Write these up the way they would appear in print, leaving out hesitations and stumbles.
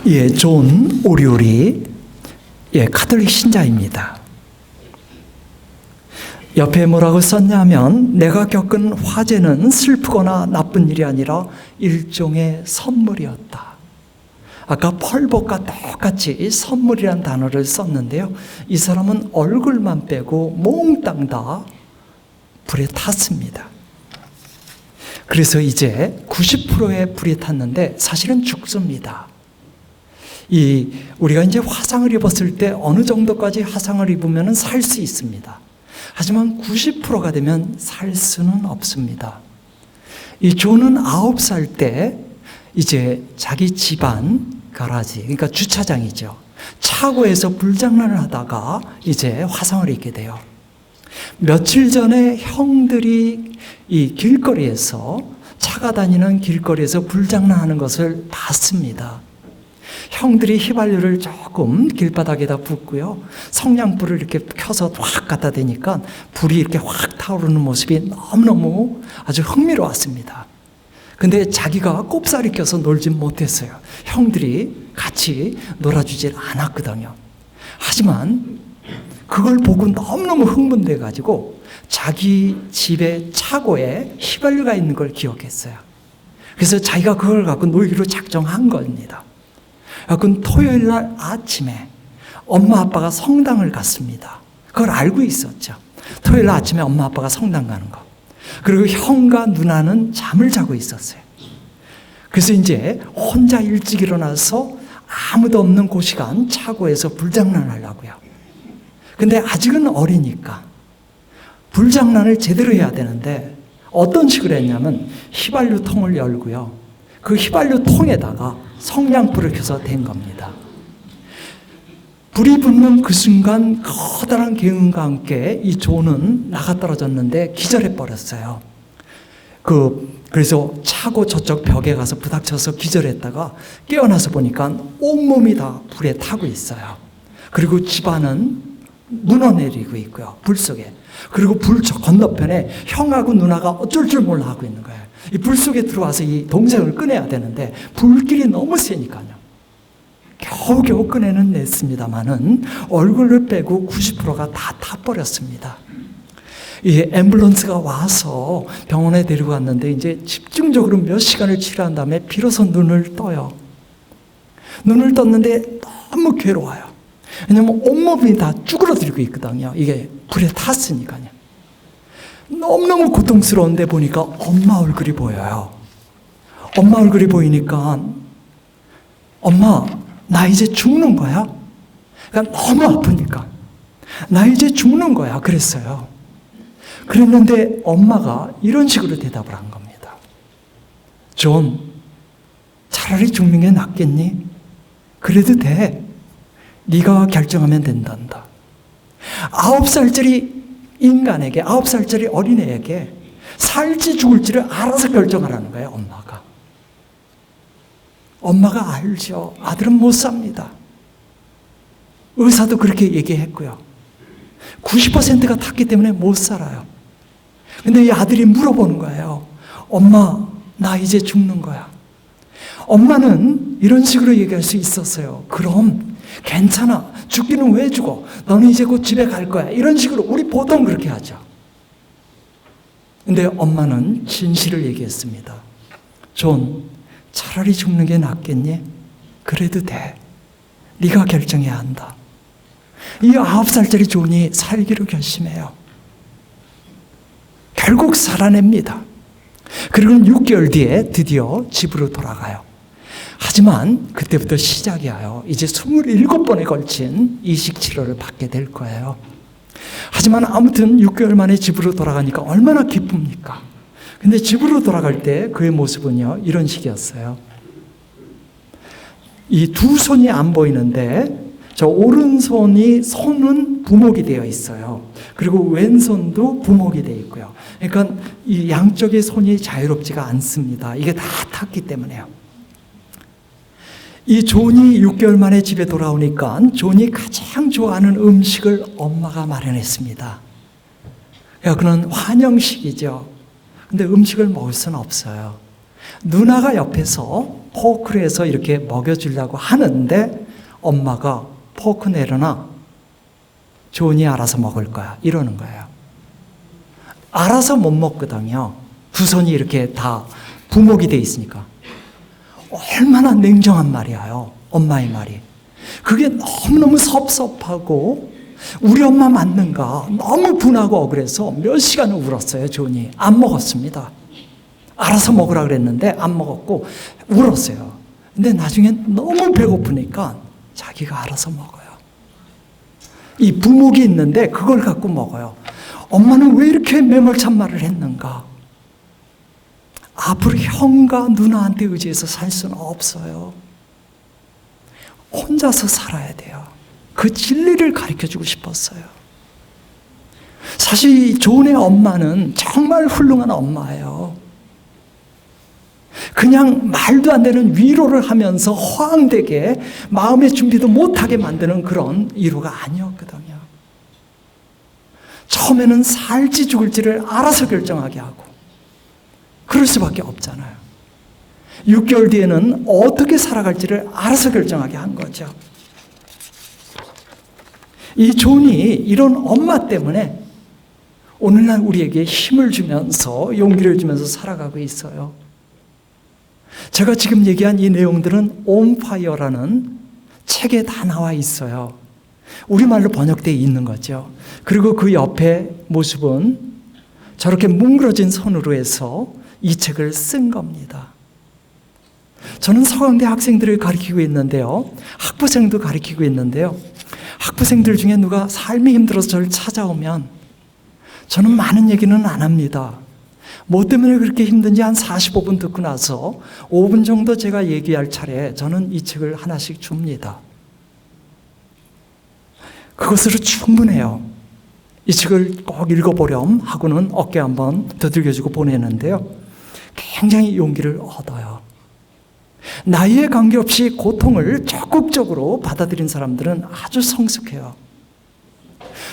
예, 존 오리오리, 가톨릭 신자입니다. 옆에 뭐라고 썼냐면, 내가 겪은 화재는 슬프거나 나쁜 일이 아니라 일종의 선물이었다. 아까 펄복과 똑같이 선물이란 단어를 썼는데요, 이 사람은 얼굴만 빼고 몽땅 다 불에 탔습니다. 그래서 이제 90%의 불이 탔는데 사실은 죽습니다. 우리가 이제 화상을 입었을 때 어느 정도까지 화상을 입으면 살 수 있습니다. 하지만 90%가 되면 살 수는 없습니다. 이 존은 9살 때 이제 자기 집안 가라지, 그러니까 주차장이죠, 차고에서 불장난을 하다가 이제 화상을 입게 돼요. 며칠 전에 형들이 이 길거리에서, 차가 다니는 길거리에서 불장난하는 것을 봤습니다. 형들이 휘발유를 조금 길바닥에다 붓고요, 성냥불을 이렇게 켜서 확 갖다 대니까 불이 이렇게 확 타오르는 모습이 너무너무 아주 흥미로웠습니다. 근데 자기가 꼽사리 껴서 놀진 못했어요. 형들이 같이 놀아주질 않았거든요. 하지만 그걸 보고 너무너무 흥분돼 가지고 자기 집에 차고에 휘발유가 있는 걸 기억했어요. 그래서 자기가 그걸 갖고 놀기로 작정한 겁니다. 그건 토요일 날 아침에 엄마 아빠가 성당을 갔습니다. 그걸 알고 있었죠. 토요일 날 아침에 엄마 아빠가 성당 가는 거. 그리고 형과 누나는 잠을 자고 있었어요. 그래서 이제 혼자 일찍 일어나서 아무도 없는 그 시간 차고에서 불장난을 하려고요. 근데 아직은 어리니까 불장난을 제대로 해야 되는데 어떤 식으로 했냐면, 휘발유 통을 열고요, 그 휘발유 통에다가 성냥불을 켜서 댄 겁니다. 불이 붙는 그 순간 커다란 기운과 함께 이 존은 나가 떨어졌는데 기절해 버렸어요. 그래서 차고 저쪽 벽에 가서 부닥쳐서 기절했다가 깨어나서 보니까 온몸이 다 불에 타고 있어요. 그리고 집안은 무너내리고 있고요, 불 속에. 그리고 불 건너편에 형하고 누나가 어쩔 줄 몰라 하고 있는 거예요. 이 불 속에 들어와서 이 동생을 꺼내야 되는데 불길이 너무 세니까요. 겨우겨우 꺼내는 냈습니다만은 얼굴을 빼고 90%가 다 타버렸습니다. 이 앰뷸런스가 와서 병원에 데리고 갔는데 이제 집중적으로 몇 시간을 치료한 다음에 비로소 눈을 떠요. 눈을 떴는데 너무 괴로워요. 왜냐하면 온몸이 다 쭈그러들고 있거든요. 이게 불에 탔으니까요. 너무너무 고통스러운데 보니까 엄마 얼굴이 보여요. 엄마 얼굴이 보이니까, 엄마, 나 이제 죽는 거야? 그러니까 너무 아프니까, 나 이제 죽는 거야 그랬어요. 그랬는데 엄마가 이런 식으로 대답을 한 겁니다. 존, 차라리 죽는 게 낫겠니? 그래도 돼. 네가 결정하면 된단다. 9살짜리 인간에게, 9살짜리 어린애에게 살지 죽을지를 알아서 결정하라는 거예요, 엄마가. 엄마가 알죠. 아들은 못 삽니다. 의사도 그렇게 얘기했고요. 90%가 탔기 때문에 못 살아요. 근데 이 아들이 물어보는 거예요. 엄마, 나 이제 죽는 거야. 엄마는 이런 식으로 얘기할 수 있었어요. 그럼 괜찮아. 죽기는 왜 죽어? 너는 이제 곧 집에 갈 거야. 이런 식으로 우리 보통 그렇게 하죠. 근데 엄마는 진실을 얘기했습니다. 존, 차라리 죽는 게 낫겠니? 그래도 돼. 네가 결정해야 한다. 이 9살짜리 존이 살기로 결심해요. 결국 살아냅니다. 그리고 6개월 뒤에 드디어 집으로 돌아가요. 하지만 그때부터 시작이에요. 이제 27번에 걸친 이식치료를 받게 될 거예요. 하지만 아무튼 6개월 만에 집으로 돌아가니까 얼마나 기쁩니까? 근데 집으로 돌아갈 때 그의 모습은요, 이런 식이었어요. 이 두 손이 안 보이는데 저 오른손이, 손은 부목이 되어 있어요. 그리고 왼손도 부목이 되어 있고요. 그러니까 이 양쪽의 손이 자유롭지가 않습니다. 이게 다 탔기 때문에요. 이 존이 6개월 만에 집에 돌아오니까 존이 가장 좋아하는 음식을 엄마가 마련했습니다. 그건 환영식이죠. 근데 음식을 먹을 수는 없어요. 누나가 옆에서 포크로 해서 이렇게 먹여주려고 하는데 엄마가 포크 내려놔. 존이 알아서 먹을 거야. 이러는 거예요. 알아서 못 먹거든요. 두 손이 이렇게 다 부목이 돼 있으니까. 얼마나 냉정한 말이에요. 엄마의 말이. 그게 너무너무 섭섭하고 우리 엄마 맞는가 너무 분하고 억울해서 몇 시간을 울었어요. 존이. 안 먹었습니다. 알아서 먹으라 그랬는데 안 먹었고 울었어요. 근데 나중에 너무 배고프니까 자기가 알아서 먹어요. 이 부목이 있는데 그걸 갖고 먹어요. 엄마는 왜 이렇게 매몰찬 말을 했는가? 앞으로 형과 누나한테 의지해서 살 수는 없어요. 혼자서 살아야 돼요. 그 진리를 가르쳐주고 싶었어요. 사실 이 존의 엄마는 정말 훌륭한 엄마예요. 그냥 말도 안 되는 위로를 하면서 허황되게 마음의 준비도 못하게 만드는 그런 위로가 아니었거든요. 처음에는 살지 죽을지를 알아서 결정하게 하고 그럴 수밖에 없잖아요. 6개월 뒤에는 어떻게 살아갈지를 알아서 결정하게 한 거죠. 이 존이 이런 엄마 때문에 오늘날 우리에게 힘을 주면서 용기를 주면서 살아가고 있어요. 제가 지금 얘기한 이 내용들은 On Fire라는 책에 다 나와 있어요. 우리말로 번역되어 있는 거죠. 그리고 그 옆에 모습은 저렇게 뭉그러진 손으로 해서 이 책을 쓴 겁니다. 저는 서강대 학생들을 가르치고 있는데요. 학부생도 가르치고 있는데요. 학부생들 중에 누가 삶이 힘들어서 저를 찾아오면 저는 많은 얘기는 안 합니다. 뭐 때문에 그렇게 힘든지 한 45분 듣고 나서 5분 정도 제가 얘기할 차례에 저는 이 책을 하나씩 줍니다. 그것으로 충분해요. 이 책을 꼭 읽어보렴 하고는 어깨 한번 두들겨주고 보내는데요. 굉장히 용기를 얻어요. 나이에 관계없이 고통을 적극적으로 받아들인 사람들은 아주 성숙해요.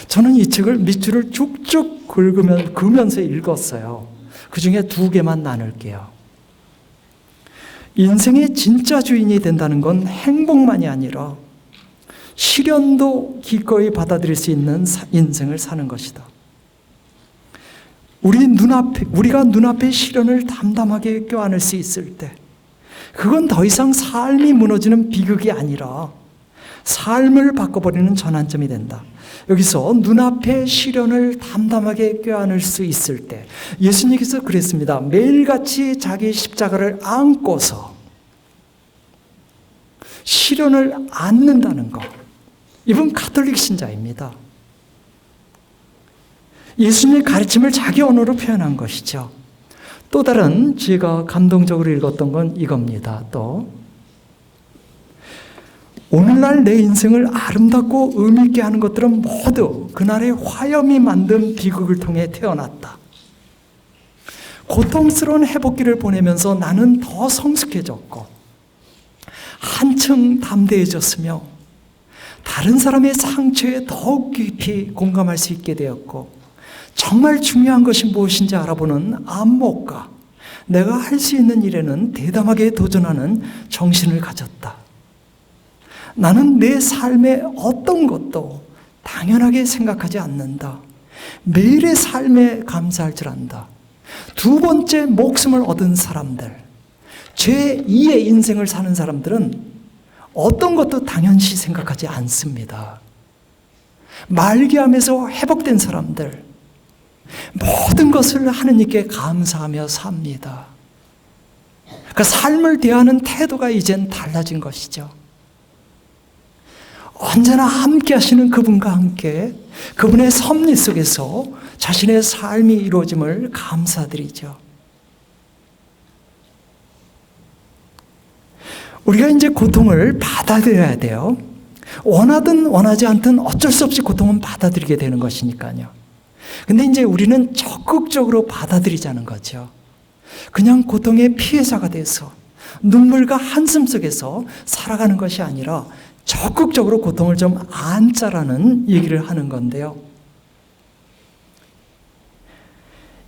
저는 이 책을 밑줄을 쭉쭉 그으면서 읽었어요. 그 중에 2개만 나눌게요. 인생의 진짜 주인이 된다는 건 행복만이 아니라 시련도 기꺼이 받아들일 수 있는 인생을 사는 것이다. 우리가 눈앞에 시련을 담담하게 껴안을 수 있을 때 그건 더 이상 삶이 무너지는 비극이 아니라 삶을 바꿔버리는 전환점이 된다. 여기서 눈앞에 시련을 담담하게 껴안을 수 있을 때 예수님께서 그랬습니다. 매일같이 자기 십자가를 안고서 시련을 안는다는 것. 이분 가톨릭 신자입니다. 예수님의 가르침을 자기 언어로 표현한 것이죠. 또 다른 제가 감동적으로 읽었던 건 이겁니다. 또 오늘날 내 인생을 아름답고 의미 있게 하는 것들은 모두 그날의 화염이 만든 비극을 통해 태어났다. 고통스러운 회복기를 보내면서 나는 더 성숙해졌고 한층 담대해졌으며 다른 사람의 상처에 더욱 깊이 공감할 수 있게 되었고 정말 중요한 것이 무엇인지 알아보는 안목과 내가 할 수 있는 일에는 대담하게 도전하는 정신을 가졌다. 나는 내 삶의 어떤 것도 당연하게 생각하지 않는다. 매일의 삶에 감사할 줄 안다. 2번째 목숨을 얻은 사람들, 제2의 인생을 사는 사람들은 어떤 것도 당연시 생각하지 않습니다. 말기암에서 회복된 사람들, 모든 것을 하느님께 감사하며 삽니다. 그러니까 삶을 대하는 태도가 이젠 달라진 것이죠. 언제나 함께 하시는 그분과 함께 그분의 섭리 속에서 자신의 삶이 이루어짐을 감사드리죠. 우리가 이제 고통을 받아들여야 돼요. 원하든 원하지 않든 어쩔 수 없이 고통은 받아들이게 되는 것이니까요. 근데 이제 우리는 적극적으로 받아들이자는 거죠. 그냥 고통의 피해자가 돼서 눈물과 한숨 속에서 살아가는 것이 아니라 적극적으로 고통을 좀 안자라는 얘기를 하는 건데요.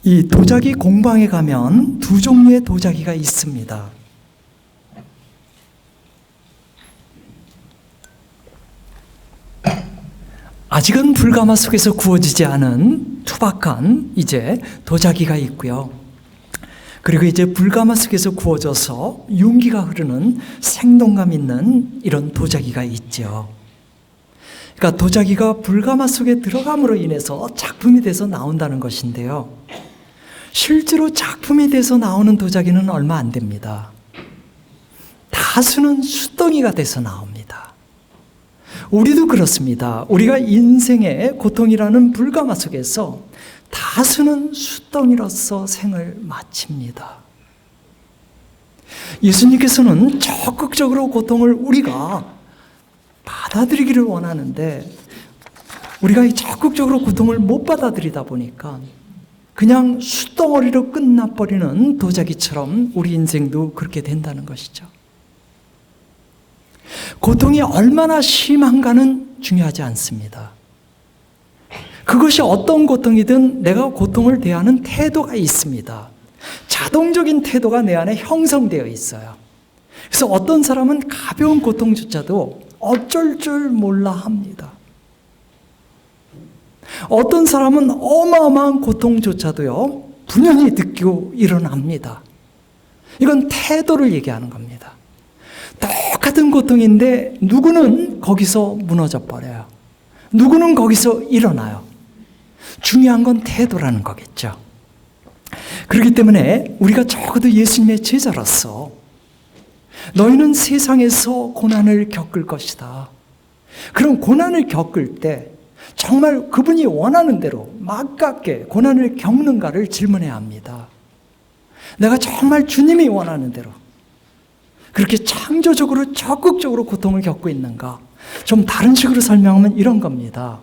이 도자기 공방에 가면 2 종류의 도자기가 있습니다. 아직은 불가마 속에서 구워지지 않은 투박한 이제 도자기가 있고요. 그리고 이제 불가마 속에서 구워져서 윤기가 흐르는 생동감 있는 이런 도자기가 있죠. 그러니까 도자기가 불가마 속에 들어감으로 인해서 작품이 돼서 나온다는 것인데요. 실제로 작품이 돼서 나오는 도자기는 얼마 안 됩니다. 다수는 숫덩이가 돼서 나옵니다. 우리도 그렇습니다. 우리가 인생의 고통이라는 불가마 속에서 다수는 숫덩이로서 생을 마칩니다. 예수님께서는 적극적으로 고통을 우리가 받아들이기를 원하는데 우리가 적극적으로 고통을 못 받아들이다 보니까 그냥 숫덩어리로 끝나버리는 도자기처럼 우리 인생도 그렇게 된다는 것이죠. 고통이 얼마나 심한가는 중요하지 않습니다. 그것이 어떤 고통이든 내가 고통을 대하는 태도가 있습니다. 자동적인 태도가 내 안에 형성되어 있어요. 그래서 어떤 사람은 가벼운 고통조차도 어쩔 줄 몰라 합니다. 어떤 사람은 어마어마한 고통조차도요, 분연히 느끼고 일어납니다. 이건 태도를 얘기하는 겁니다. 똑같은 고통인데 누구는 거기서 무너져 버려요. 누구는 거기서 일어나요. 중요한 건 태도라는 거겠죠. 그렇기 때문에 우리가 적어도 예수님의 제자로서 너희는 세상에서 고난을 겪을 것이다. 그런 고난을 겪을 때 정말 그분이 원하는 대로 막깝게 고난을 겪는가를 질문해야 합니다. 내가 정말 주님이 원하는 대로 그렇게 창조적으로 적극적으로 고통을 겪고 있는가? 좀 다른 식으로 설명하면 이런 겁니다.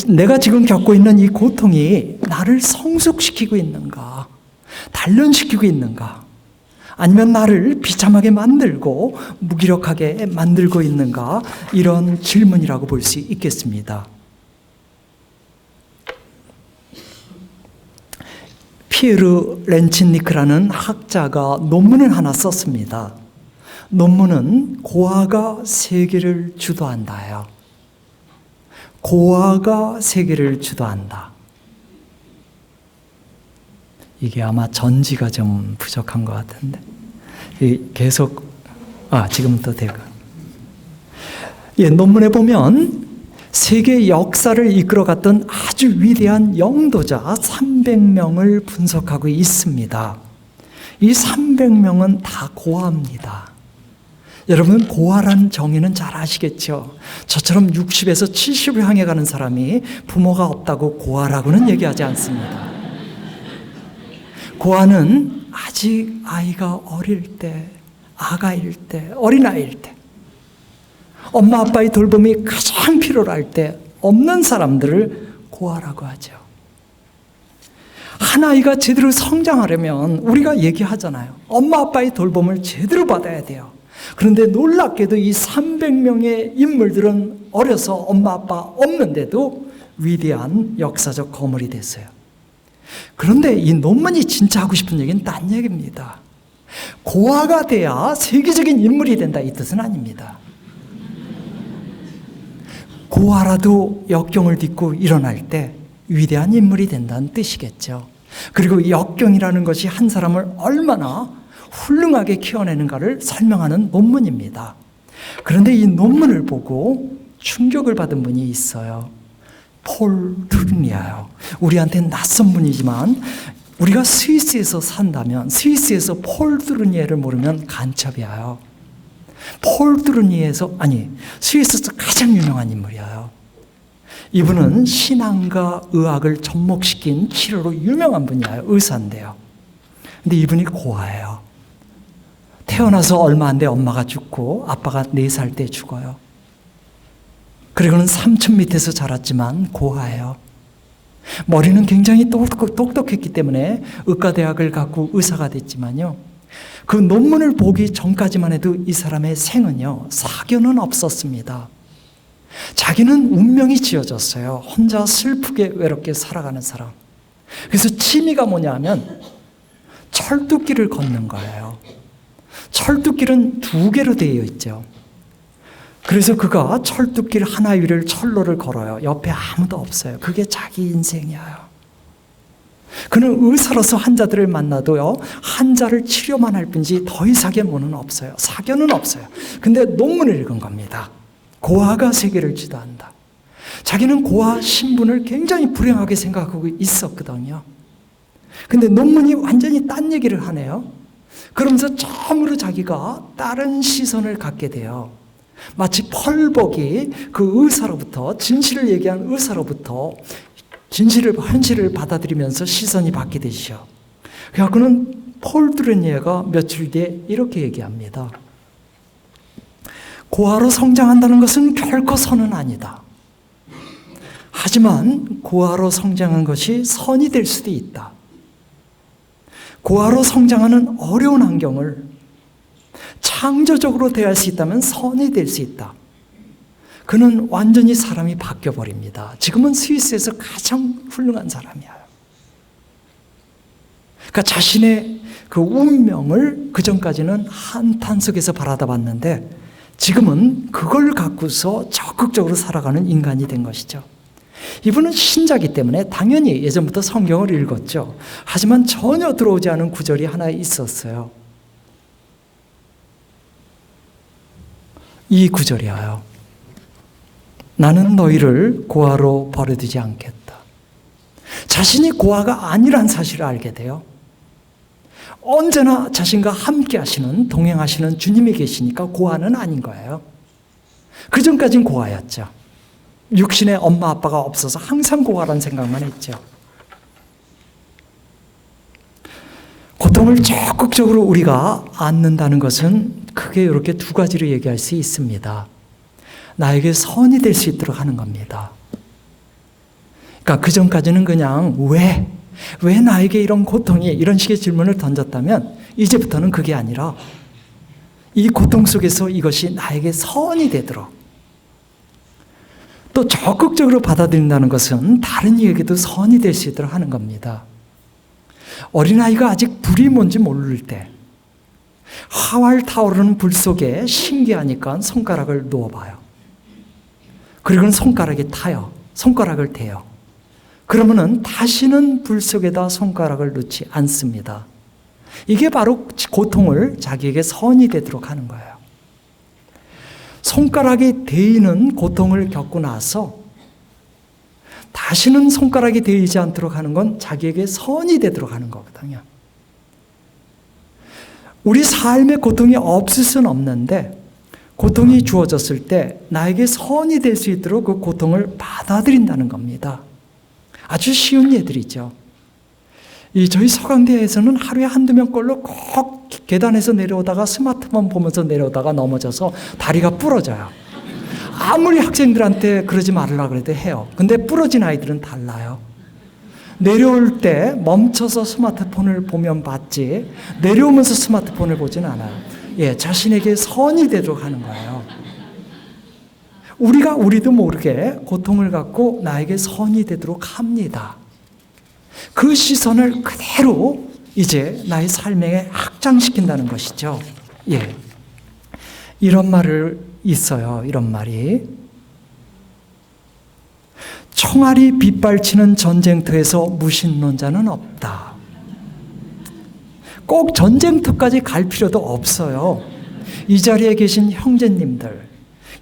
내가 지금 겪고 있는 이 고통이 나를 성숙시키고 있는가? 단련시키고 있는가? 아니면 나를 비참하게 만들고 무기력하게 만들고 있는가? 이런 질문이라고 볼 수 있겠습니다. 피에르 렌치니크라는 학자가 논문을 하나 썼습니다. 논문은 고아가 세계를 주도한다예요. 고아가 세계를 주도한다. 이게 아마 전지가 좀 부족한 것 같은데 계속 지금부터 되고 논문에 보면 세계 역사를 이끌어갔던 아주 위대한 영도자 300명을 분석하고 있습니다. 이 300명은 다 고아입니다. 여러분, 고아라는 정의는 잘 아시겠죠? 저처럼 60에서 70을 향해 가는 사람이 부모가 없다고 고아라고는 얘기하지 않습니다. 고아는 아직 아이가 어릴 때, 아가일 때, 어린아이일 때, 엄마 아빠의 돌봄이 가장 필요로 할 때 없는 사람들을 고아라고 하죠. 한 아이가 제대로 성장하려면 우리가 얘기하잖아요. 엄마 아빠의 돌봄을 제대로 받아야 돼요. 그런데 놀랍게도 이 300명의 인물들은 어려서 엄마 아빠 없는데도 위대한 역사적 거물이 됐어요. 그런데 이 논문이 진짜 하고 싶은 얘기는 딴 얘기입니다. 고아가 돼야 세계적인 인물이 된다 이 뜻은 아닙니다. 고아라도 역경을 딛고 일어날 때 위대한 인물이 된다는 뜻이겠죠. 그리고 역경이라는 것이 한 사람을 얼마나 훌륭하게 키워내는가를 설명하는 논문입니다. 그런데 이 논문을 보고 충격을 받은 분이 있어요. 폴 트루니아요. 우리한테는 낯선 분이지만 우리가 스위스에서 산다면 스위스에서 폴 트루니아를 모르면 간첩이에요. 폴 트루니아에서 스위스에서 가장 유명한 인물이에요. 이분은 신앙과 의학을 접목시킨 치료로 유명한 분이에요. 의사인데요. 근데 이분이 고아예요. 태어나서 얼마 안 돼 엄마가 죽고 아빠가 4살 때 죽어요. 그리고는 삼촌 밑에서 자랐지만 고아예요. 머리는 굉장히 똑똑했기 때문에 의과대학을 갖고 의사가 됐지만요. 그 논문을 보기 전까지만 해도 이 사람의 생은요, 사견은 없었습니다. 자기는 운명이 지어졌어요. 혼자 슬프게 외롭게 살아가는 사람. 그래서 취미가 뭐냐면 철도길을 걷는 거예요. 철뚝길은 2개로 되어 있죠. 그래서 그가 철뚝길 하나 위를 철로를 걸어요. 옆에 아무도 없어요. 그게 자기 인생이에요. 그는 의사로서 환자들을 만나도요, 환자를 치료만 할 뿐이지 더 이상의 뭐는 없어요. 사견은 없어요. 근데 논문을 읽은 겁니다. 고아가 세계를 지도한다. 자기는 고아 신분을 굉장히 불행하게 생각하고 있었거든요. 근데 논문이 완전히 딴 얘기를 하네요. 그러면서 처음으로 자기가 다른 시선을 갖게 돼요. 마치 펄벅이 그 의사로부터, 진실을 얘기한 의사로부터 현실을 받아들이면서 시선이 바뀌듯이요. 그래갖고는 폴 드레니에가 며칠 뒤에 이렇게 얘기합니다. 고아로 성장한다는 것은 결코 선은 아니다. 하지만 고아로 성장한 것이 선이 될 수도 있다. 고아로 성장하는 어려운 환경을 창조적으로 대할 수 있다면 선이 될 수 있다. 그는 완전히 사람이 바뀌어버립니다. 지금은 스위스에서 가장 훌륭한 사람이에요. 그러니까 자신의 그 운명을 그전까지는 한탄 속에서 바라다봤는데 지금은 그걸 갖고서 적극적으로 살아가는 인간이 된 것이죠. 이분은 신자기 때문에 당연히 예전부터 성경을 읽었죠. 하지만 전혀 들어오지 않은 구절이 하나 있었어요. 이 구절이에요. 나는 너희를 고아로 버려두지 않겠다. 자신이 고아가 아니란 사실을 알게 돼요. 언제나 자신과 함께 하시는, 동행하시는 주님이 계시니까 고아는 아닌 거예요. 그전까진 고아였죠. 육신의 엄마 아빠가 없어서 항상 고아라는 생각만 했죠. 고통을 적극적으로 우리가 안는다는 것은 크게 이렇게 2가지로 얘기할 수 있습니다. 나에게 선이 될 수 있도록 하는 겁니다. 그러니까 그전까지는 그냥 왜 나에게 이런 고통이, 이런 식의 질문을 던졌다면 이제부터는 그게 아니라 이 고통 속에서 이것이 나에게 선이 되도록, 또 적극적으로 받아들인다는 것은 다른 이에게도 선이 될 수 있도록 하는 겁니다. 어린아이가 아직 불이 뭔지 모를 때 활활 타오르는 불 속에 신기하니까 손가락을 놓아봐요. 그리고는 손가락에 타요. 손가락을 대요. 그러면은 다시는 불 속에다 손가락을 놓지 않습니다. 이게 바로 고통을 자기에게 선이 되도록 하는 거예요. 손가락이 데이는 고통을 겪고 나서 다시는 손가락이 데이지 않도록 하는 건 자기에게 선이 되도록 하는 거거든요. 우리 삶에 고통이 없을 수는 없는데 고통이 주어졌을 때 나에게 선이 될 수 있도록 그 고통을 받아들인다는 겁니다. 아주 쉬운 예들이죠. 저희 서강대에서는 하루에 1-2명 꼴로 꼭 계단에서 내려오다가 스마트폰 보면서 내려오다가 넘어져서 다리가 부러져요. 아무리 학생들한테 그러지 말으려고 해도 해요. 근데 부러진 아이들은 달라요. 내려올 때 멈춰서 스마트폰을 보면 봤지 내려오면서 스마트폰을 보진 않아요. 자신에게 선이 되도록 하는 거예요. 우리도 모르게 고통을 갖고 나에게 선이 되도록 합니다. 그 시선을 그대로 이제 나의 삶에 확장시킨다는 것이죠. 이런 말을 있어요. 이런 말이. 총알이 빗발치는 전쟁터에서 무신론자는 없다. 꼭 전쟁터까지 갈 필요도 없어요. 이 자리에 계신 형제님들,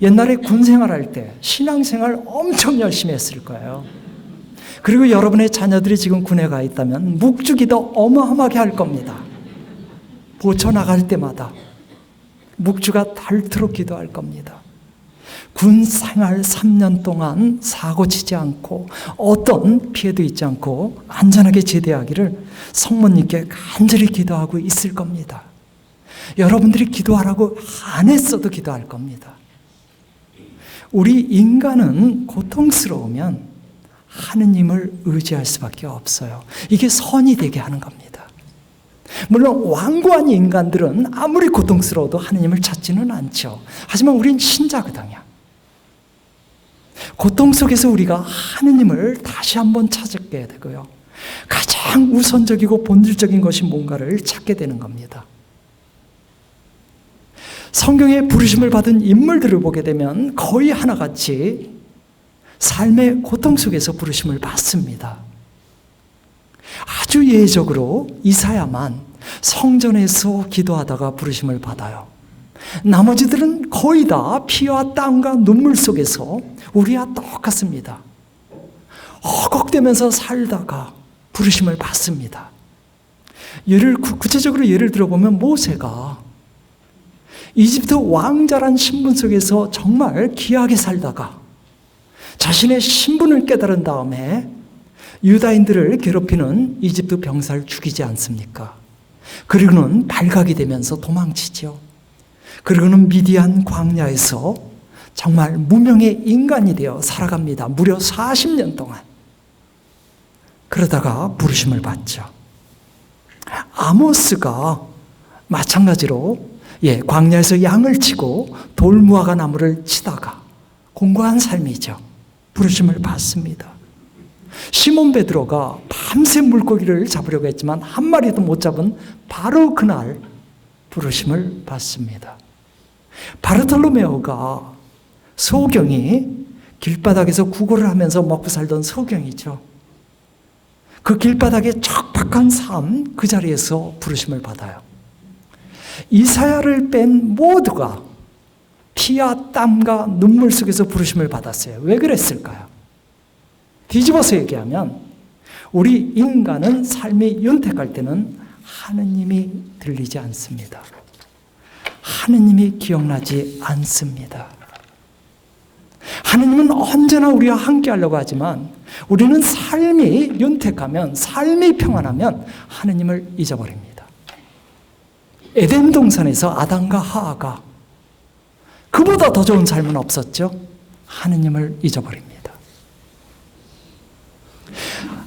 옛날에 군생활할 때 신앙생활 엄청 열심히 했을 거예요. 그리고 여러분의 자녀들이 지금 군에 가 있다면 묵주기도 어마어마하게 할 겁니다. 보초 나갈 때마다 묵주가 닳도록 기도할 겁니다. 군 생활 3년 동안 사고 치지 않고 어떤 피해도 있지 않고 안전하게 제대하기를 성모님께 간절히 기도하고 있을 겁니다. 여러분들이 기도하라고 안 했어도 기도할 겁니다. 우리 인간은 고통스러우면 하느님을 의지할 수밖에 없어요. 이게 선이 되게 하는 겁니다. 물론 완고한 인간들은 아무리 고통스러워도 하느님을 찾지는 않죠. 하지만 우린 신자거든요. 고통 속에서 우리가 하느님을 다시 한번 찾게 되고요. 가장 우선적이고 본질적인 것이 뭔가를 찾게 되는 겁니다. 성경에 부르심을 받은 인물들을 보게 되면 거의 하나같이 삶의 고통 속에서 부르심을 받습니다. 아주 예외적으로 이사야만 성전에서 기도하다가 부르심을 받아요. 나머지들은 거의 다 피와 땀과 눈물 속에서 우리와 똑같습니다. 허걱대면서 살다가 부르심을 받습니다. 구체적으로 예를 들어보면 모세가 이집트 왕자란 신분 속에서 정말 귀하게 살다가 자신의 신분을 깨달은 다음에 유다인들을 괴롭히는 이집트 병사를 죽이지 않습니까? 그리고는 발각이 되면서 도망치죠. 그리고는 미디안 광야에서 정말 무명의 인간이 되어 살아갑니다. 무려 40년 동안. 그러다가 부르심을 받죠. 아모스가 마찬가지로 광야에서 양을 치고 돌무화과 나무를 치다가 공고한 삶이죠. 부르심을 받습니다. 시몬 베드로가 밤새 물고기를 잡으려고 했지만 한 마리도 못 잡은 바로 그날 부르심을 받습니다. 바르톨로메오가 소경이 길바닥에서 구걸을 하면서 먹고 살던 소경이죠. 그 길바닥의 척박한 삶, 그 자리에서 부르심을 받아요. 이사야를 뺀 모두가 피와 땀과 눈물 속에서 부르심을 받았어요. 왜 그랬을까요? 뒤집어서 얘기하면 우리 인간은 삶이 윤택할 때는 하느님이 들리지 않습니다. 하느님이 기억나지 않습니다. 하느님은 언제나 우리와 함께 하려고 하지만 우리는 삶이 윤택하면, 삶이 평안하면 하느님을 잊어버립니다. 에덴 동산에서 아담과 하와가 그보다 더 좋은 삶은 없었죠. 하느님을 잊어버립니다.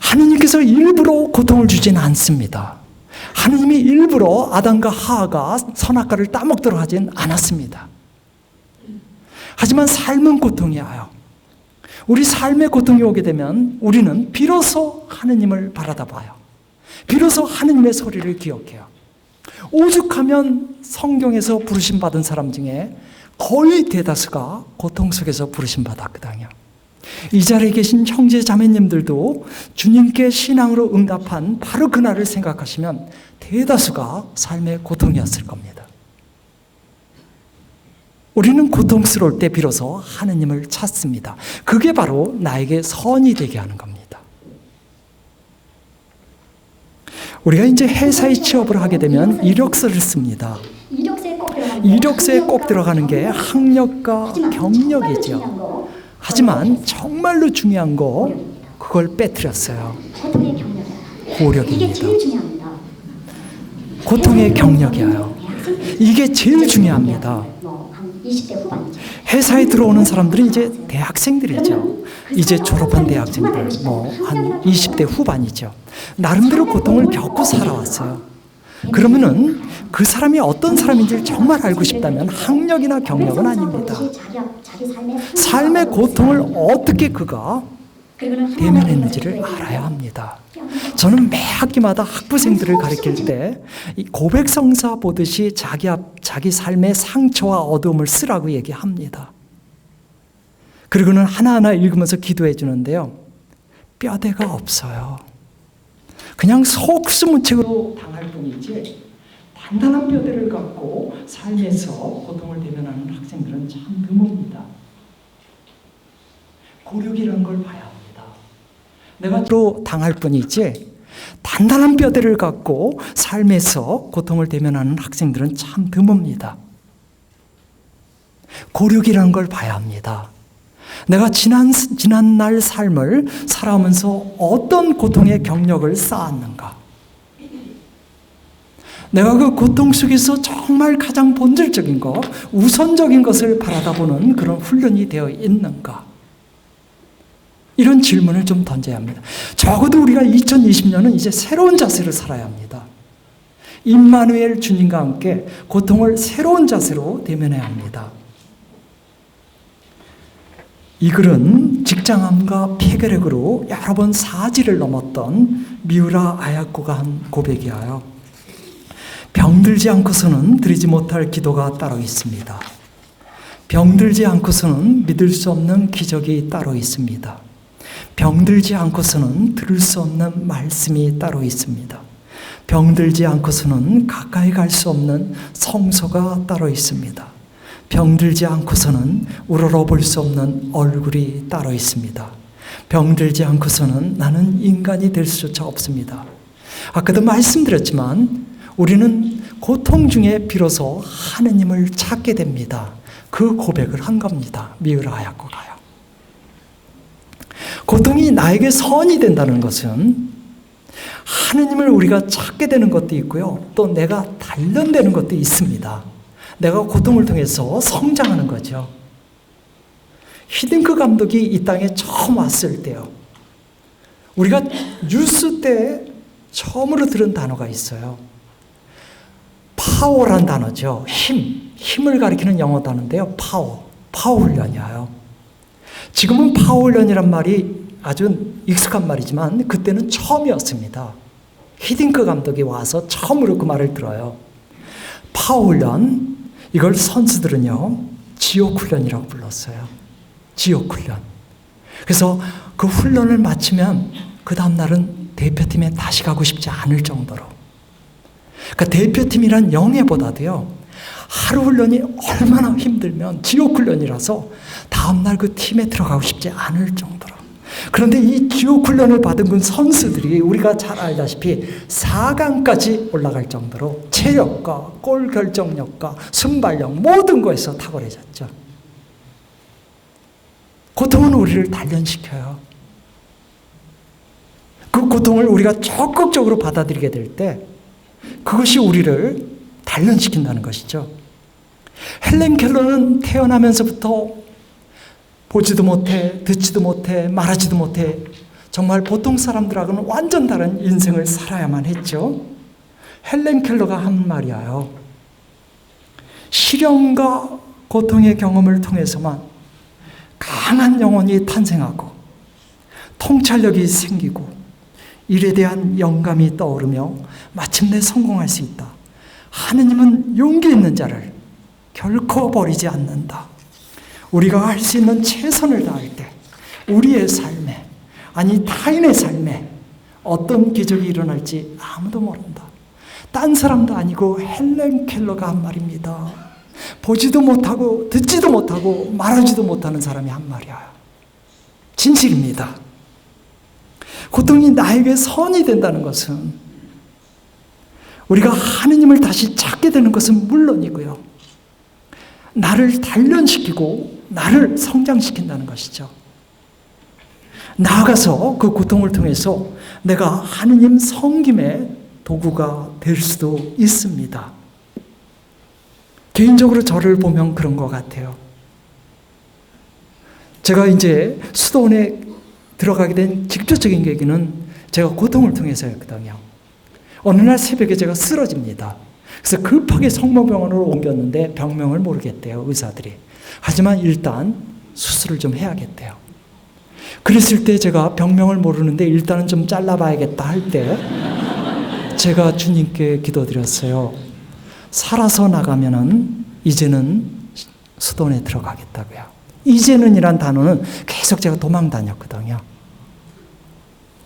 하느님께서 일부러 고통을 주지는 않습니다. 하느님이 일부러 아담과 하와가 선악과를 따먹도록 하진 않았습니다. 하지만 삶은 고통이 와요. 우리 삶의 고통이 오게 되면 우리는 비로소 하느님을 바라다 봐요. 비로소 하느님의 소리를 기억해요. 오죽하면 성경에서 부르심 받은 사람 중에 거의 대다수가 고통 속에서 부르심 받았거든요. 이 자리에 계신 형제 자매님들도 주님께 신앙으로 응답한 바로 그날을 생각하시면 대다수가 삶의 고통이었을 겁니다. 우리는 고통스러울 때 비로소 하느님을 찾습니다. 그게 바로 나에게 선이 되게 하는 겁니다. 우리가 이제 회사에 취업을 하게 되면 이력서를 씁니다. 이력서에 꼭 들어가는 게 학력과 경력이죠. 하지만 정말로 중요한 거 그걸 빼뜨렸어요. 고력입니다. 고통의 경력이에요. 이게 제일 중요합니다. 회사에 들어오는 사람들은 이제 대학생들이죠. 이제 졸업한 대학생들, 한 20대 후반이죠. 나름대로 고통을 겪고 살아왔어요. 그러면은 그 사람이 어떤 사람인지 정말 알고 싶다면 학력이나 경력은 아닙니다. 삶의 고통을 어떻게 그가 대면했는지를 알아야 합니다. 저는 매 학기마다 학부생들을 가르칠 때 고백성사 보듯이 자기 삶의 상처와 어두움을 쓰라고 얘기합니다. 그리고는 하나하나 읽으면서 기도해 주는데요. 뼈대가 없어요. 그냥 속수무책으로 당할 뿐이지 단단한 뼈대를 갖고 삶에서 고통을 대면하는 학생들은 참 드뭅니다. 고력이라는 걸 봐야 합니다. 내가 또 당할 뿐이지 단단한 뼈대를 갖고 삶에서 고통을 대면하는 학생들은 참 드뭅니다. 고력이라는 걸 봐야 합니다. 내가 지난날 삶을 살아오면서 어떤 고통의 경력을 쌓았는가? 내가 그 고통 속에서 정말 가장 본질적인 것, 우선적인 것을 바라다보는 그런 훈련이 되어 있는가? 이런 질문을 좀 던져야 합니다. 적어도 우리가 2020년은 이제 새로운 자세를 살아야 합니다. 임마누엘 주님과 함께 고통을 새로운 자세로 대면해야 합니다. 이 글은 직장암과 폐결핵으로 여러 번 사지를 넘었던 미우라 아야코가 한 고백이에요. 병들지 않고서는 드리지 못할 기도가 따로 있습니다. 병들지 않고서는 믿을 수 없는 기적이 따로 있습니다. 병들지 않고서는 들을 수 없는 말씀이 따로 있습니다. 병들지 않고서는 가까이 갈 수 없는 성소가 따로 있습니다. 병들지 않고서는 우러러볼 수 없는 얼굴이 따로 있습니다. 병들지 않고서는 나는 인간이 될 수조차 없습니다. 아까도 말씀드렸지만 우리는 고통 중에 비로소 하느님을 찾게 됩니다. 그 고백을 한 겁니다. 미으라야코가요. 고통이 나에게 선이 된다는 것은 하느님을 우리가 찾게 되는 것도 있고요. 또 내가 단련되는 것도 있습니다. 내가 고통을 통해서 성장하는 거죠. 히딩크 감독이 이 땅에 처음 왔을 때요. 우리가 뉴스 때 처음으로 들은 단어가 있어요. 파워란 단어죠. 힘을 가리키는 영어 단어인데요. 파워 훈련이에요. 지금은 파워 훈련이란 말이 아주 익숙한 말이지만 그때는 처음이었습니다. 히딩크 감독이 와서 처음으로 그 말을 들어요. 파워 훈련, 이걸 선수들은요 지옥 훈련이라고 불렀어요. 지옥 훈련. 그래서 그 훈련을 마치면 그 다음날은 대표팀에 다시 가고 싶지 않을 정도로, 그러니까 대표팀이란 영예보다도요 하루 훈련이 얼마나 힘들면 지옥 훈련이라서 다음날 그 팀에 들어가고 싶지 않을 정도로. 그런데 이 지옥 훈련을 받은 그 선수들이 우리가 잘 알다시피 4강까지 올라갈 정도로 체력과 골 결정력과 순발력 모든 거에서 탁월해졌죠. 고통은 우리를 단련시켜요. 그 고통을 우리가 적극적으로 받아들이게 될 때 그것이 우리를 단련시킨다는 것이죠. 헬렌 켈러는 태어나면서부터 보지도 못해, 듣지도 못해, 말하지도 못해, 정말 보통 사람들하고는 완전 다른 인생을 살아야만 했죠. 헬렌 켈러가 한 말이에요. 시련과 고통의 경험을 통해서만 강한 영혼이 탄생하고 통찰력이 생기고 일에 대한 영감이 떠오르며 마침내 성공할 수 있다. 하느님은 용기 있는 자를 결코 버리지 않는다. 우리가 할 수 있는 최선을 다할 때 우리의 삶에, 아니 타인의 삶에 어떤 기적이 일어날지 아무도 모른다. 딴 사람도 아니고 헬렌 켈러가 한 말입니다. 보지도 못하고 듣지도 못하고 말하지도 못하는 사람이 한 말이야. 진실입니다. 고통이 나에게 선이 된다는 것은 우리가 하느님을 다시 찾게 되는 것은 물론이고요. 나를 단련시키고 나를 성장시킨다는 것이죠. 나아가서 그 고통을 통해서 내가 하느님 섬김의 도구가 될 수도 있습니다. 개인적으로 저를 보면 그런 것 같아요. 제가 이제 수도원에 들어가게 된 직접적인 계기는 제가 고통을 통해서였거든요. 어느 날 새벽에 제가 쓰러집니다. 그래서 급하게 성모병원으로 옮겼는데 병명을 모르겠대요, 의사들이. 하지만 일단 수술을 좀 해야겠대요. 그랬을 때 제가 병명을 모르는데 일단은 좀 잘라봐야겠다 할 때 제가 주님께 기도드렸어요. 살아서 나가면은 이제는 수도원에 들어가겠다고요. 이제는이란 단어는 계속 제가 도망 다녔거든요.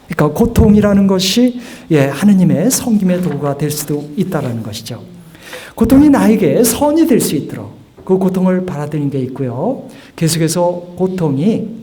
그러니까 고통이라는 것이 하느님의 섬김의 도구가 될 수도 있다는 것이죠. 고통이 나에게 선이 될 수 있도록 그 고통을 받아들이는 게 있고요. 계속해서 고통이